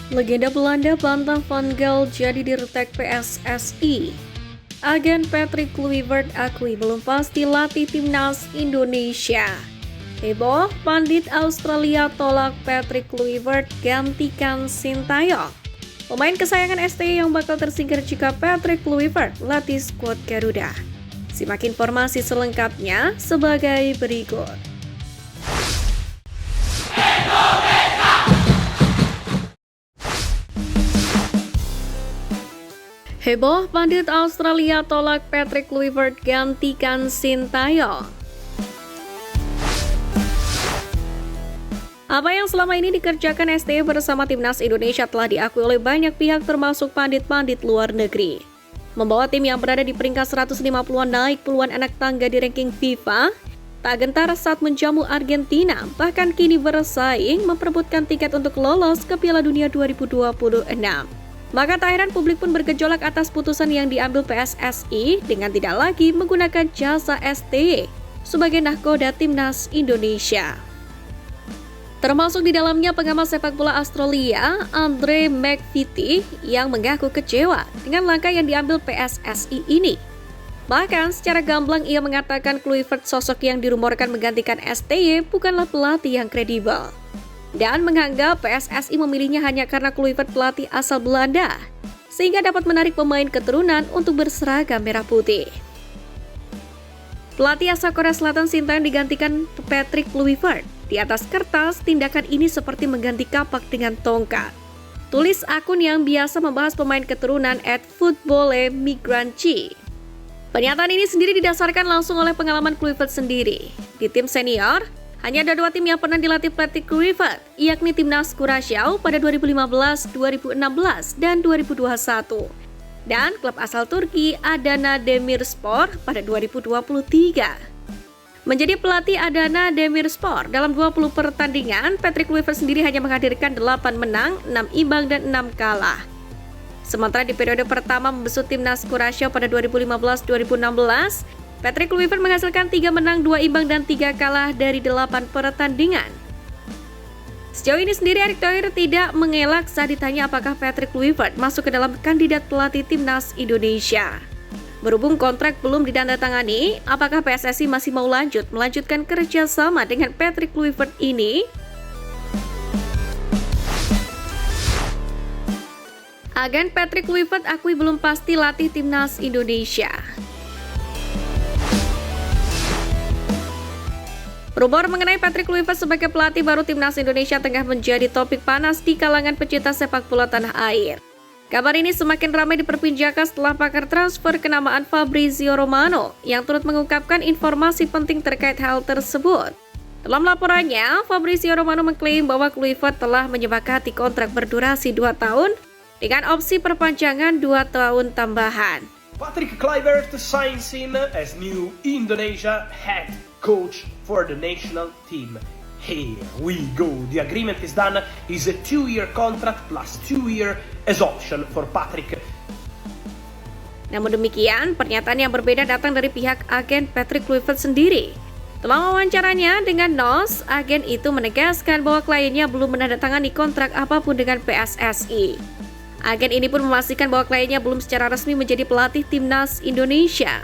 Legenda Belanda Banteng van Gaal jadi dirtek PSSI. Agen Patrick Kluivert akui belum pasti latih timnas Indonesia. Heboh, pandit Australia tolak Patrick Kluivert gantikan Sintayong. Pemain kesayangan STY yang bakal tersingkir jika Patrick Kluivert latih skuad Garuda. Simak informasi selengkapnya sebagai berikut. Heboh, pandit Australia tolak Patrick Kluivert gantikan Sintayong. Apa yang selama ini dikerjakan STY bersama timnas Indonesia telah diakui oleh banyak pihak termasuk pandit-pandit luar negeri. Membawa tim yang berada di peringkat 150-an naik puluhan anak tangga di ranking FIFA, tak gentar saat menjamu Argentina, bahkan kini bersaing memperebutkan tiket untuk lolos ke Piala Dunia 2026. Maka tak heran publik pun bergejolak atas putusan yang diambil PSSI dengan tidak lagi menggunakan jasa STY sebagai nahkoda timnas Indonesia. Termasuk di dalamnya pengamat sepak bola Australia, Andre McVitie, yang mengaku kecewa dengan langkah yang diambil PSSI ini. Bahkan secara gamblang ia mengatakan Kluivert sosok yang dirumorkan menggantikan STY bukanlah pelatih yang kredibel. Dan menganggap PSSI memilihnya hanya karena Kluivert pelatih asal Belanda, sehingga dapat menarik pemain keturunan untuk berseragam merah putih. Pelatih asal Korea Selatan Sintayong digantikan Patrick Kluivert. Di atas kertas, tindakan ini seperti mengganti kapak dengan tongkat. Tulis akun yang biasa membahas pemain keturunan @footballemigranci. Pernyataan ini sendiri didasarkan langsung oleh pengalaman Kluivert sendiri. Di tim senior, hanya ada 2 tim yang pernah dilatih Patrick Kluivert, yakni timnas Curaçao pada 2015, 2016, dan 2021. Dan klub asal Turki Adana Demirspor pada 2023. Menjadi pelatih Adana Demirspor dalam 20 pertandingan, Patrick Kluivert sendiri hanya menghadirkan 8 menang, 6 imbang, dan 6 kalah. Sementara di periode pertama membesut timnas Curaçao pada 2015-2016, Patrick Kluivert menghasilkan 3 menang, 2 imbang, dan 3 kalah dari 8 pertandingan. Sejauh ini sendiri Erick Thohir tidak mengelak saat ditanya apakah Patrick Kluivert masuk ke dalam kandidat pelatih timnas Indonesia. Berhubung kontrak belum ditandatangani, apakah PSSI masih mau melanjutkan kerjasama dengan Patrick Kluivert ini? Agen Patrick Kluivert akui belum pasti latih timnas Indonesia. Rumor mengenai Patrick Kluivert sebagai pelatih baru timnas Indonesia tengah menjadi topik panas di kalangan pecinta sepak bola tanah air. Kabar ini semakin ramai diperbincangkan setelah pakar transfer kenamaan Fabrizio Romano yang turut mengungkapkan informasi penting terkait hal tersebut. Dalam laporannya, Fabrizio Romano mengklaim bahwa Kluivert telah menyepakati kontrak berdurasi 2 tahun dengan opsi perpanjangan 2 tahun tambahan. Patrick Kluivert signs in as new Indonesia head coach for the national team. Here we go. The agreement is done. Is a 2-year contract plus 2-year as option for Patrick. Namun demikian, pernyataan yang berbeda datang dari pihak agen Patrick Kluivert sendiri. Dalam wawancaranya dengan NOS, agen itu menegaskan bahwa kliennya belum menandatangani kontrak apapun dengan PSSI. Agen ini pun memastikan bahwa kliennya belum secara resmi menjadi pelatih timnas Indonesia.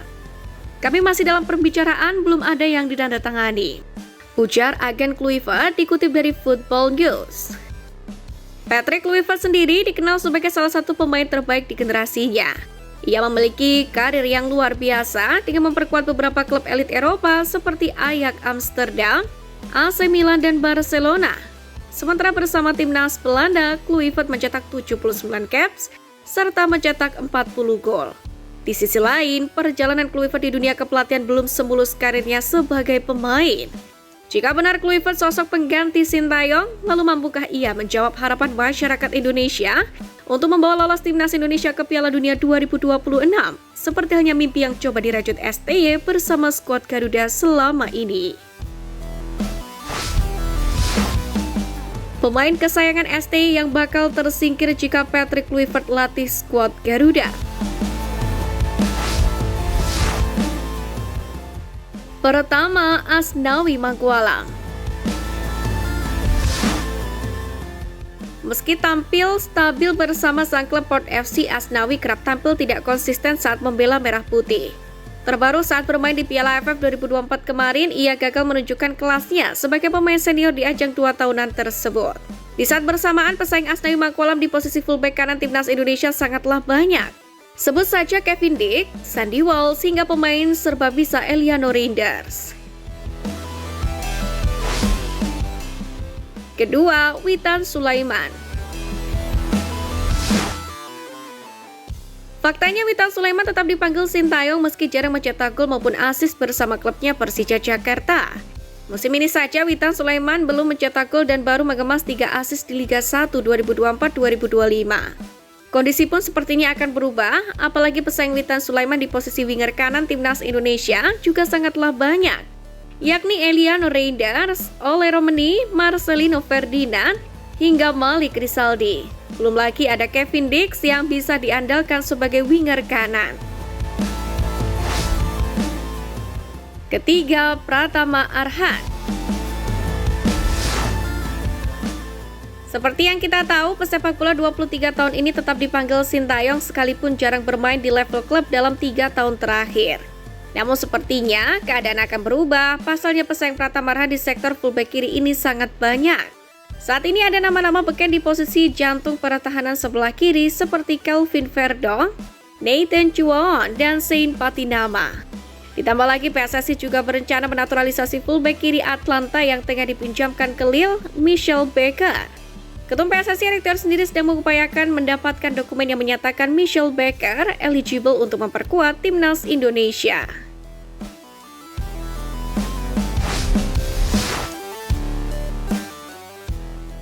Kami masih dalam pembicaraan, belum ada yang ditandatangani, ujar agen Kluivert dikutip dari Football News. Patrick Kluivert sendiri dikenal sebagai salah satu pemain terbaik di generasinya. Ia memiliki karir yang luar biasa dengan memperkuat beberapa klub elit Eropa seperti Ajax Amsterdam, AC Milan, dan Barcelona. Sementara bersama timnas Belanda, Kluivert mencetak 79 caps serta mencetak 40 gol. Di sisi lain, perjalanan Kluivert di dunia kepelatihan belum semulus karirnya sebagai pemain. Jika benar Kluivert sosok pengganti Sintayong, lalu mampukah ia menjawab harapan masyarakat Indonesia untuk membawa lolos timnas Indonesia ke Piala Dunia 2026? Seperti hanya mimpi yang coba dirajut STY bersama skuad Garuda selama ini. Pemain kesayangan STY yang bakal tersingkir jika Patrick Kluivert latih skuad Garuda. Pertama, Asnawi Mangkualam. Meski tampil stabil bersama sang klub Port FC, Asnawi kerap tampil tidak konsisten saat membela Merah Putih. Terbaru saat bermain di Piala AFF 2024 kemarin, ia gagal menunjukkan kelasnya sebagai pemain senior di ajang 2 tahunan tersebut. Di saat bersamaan, pesaing Asnawi Mangkualam di posisi fullback kanan timnas Indonesia sangatlah banyak. Sebut saja Kevin Dick, Sandy Walsh, hingga pemain serba bisa Eliano Reinders. Kedua, Witan Sulaiman. Faktanya Witan Sulaiman tetap dipanggil Sintayong meski jarang mencetak gol maupun assist bersama klubnya Persija Jakarta. Musim ini saja Witan Sulaiman belum mencetak gol dan baru mengemas 3 assist di Liga 1 2024-2025. Kondisi pun sepertinya akan berubah, apalagi pesaing Witan Sulaiman di posisi winger kanan timnas Indonesia juga sangatlah banyak, yakni Eliano Reinders, Ole Romeni, Marcelino Ferdinand, hingga Malik Rizaldi. Belum lagi ada Kevin Dick yang bisa diandalkan sebagai winger kanan. Ketiga, Pratama Arhan. Seperti yang kita tahu, pesepak bola 23 tahun ini tetap dipanggil Sintayong sekalipun jarang bermain di level klub dalam 3 tahun terakhir. Namun sepertinya keadaan akan berubah, pasalnya pesaing Pratama Arhan di sektor fullback kiri ini sangat banyak. Saat ini ada nama-nama beken di posisi jantung pertahanan sebelah kiri seperti Kelvin Verdong, Nathan Chuon, dan Saint Patinama. Ditambah lagi PSSI juga berencana menaturalisasi fullback kiri Atlanta yang tengah dipinjamkan ke Lille, Michel Becker. Ketum PSSI Erick Thohir sendiri sedang mengupayakan mendapatkan dokumen yang menyatakan Michel Becker eligible untuk memperkuat timnas Indonesia.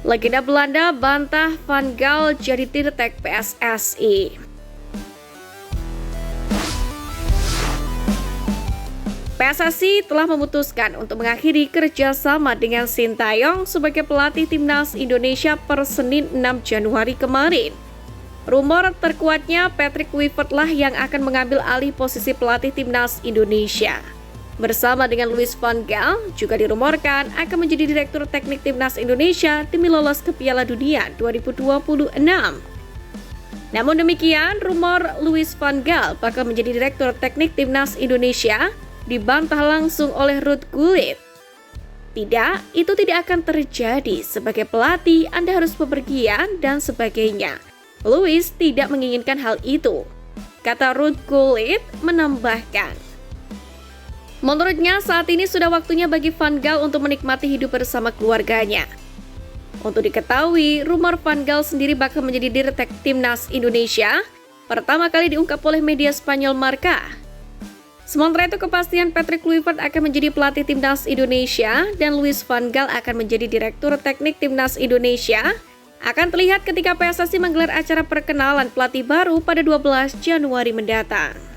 Legenda Belanda bantah Van Gaal jadi dirtek PSSI. PSSI telah memutuskan untuk mengakhiri kerjasama dengan Sintayong sebagai pelatih timnas Indonesia per Senin 6 Januari kemarin. Rumor terkuatnya Patrick Kluivert lah yang akan mengambil alih posisi pelatih timnas Indonesia. Bersama dengan Louis van Gaal, juga dirumorkan akan menjadi direktur teknik timnas Indonesia demi lolos ke Piala Dunia 2026. Namun demikian, rumor Louis van Gaal bakal menjadi direktur teknik timnas Indonesia dibantah langsung oleh Ruud Gullit. Tidak, itu tidak akan terjadi. Sebagai pelatih, Anda harus bepergian dan sebagainya. Louis tidak menginginkan hal itu, kata Ruud Gullit menambahkan. Menurutnya saat ini sudah waktunya bagi Van Gaal untuk menikmati hidup bersama keluarganya. Untuk diketahui, rumor Van Gaal sendiri bakal menjadi dirtek timnas Indonesia pertama kali diungkap oleh media Spanyol Marca. Sementara itu kepastian Patrick Kluivert akan menjadi pelatih timnas Indonesia dan Louis van Gaal akan menjadi direktur teknik timnas Indonesia akan terlihat ketika PSSI menggelar acara perkenalan pelatih baru pada 12 Januari mendatang.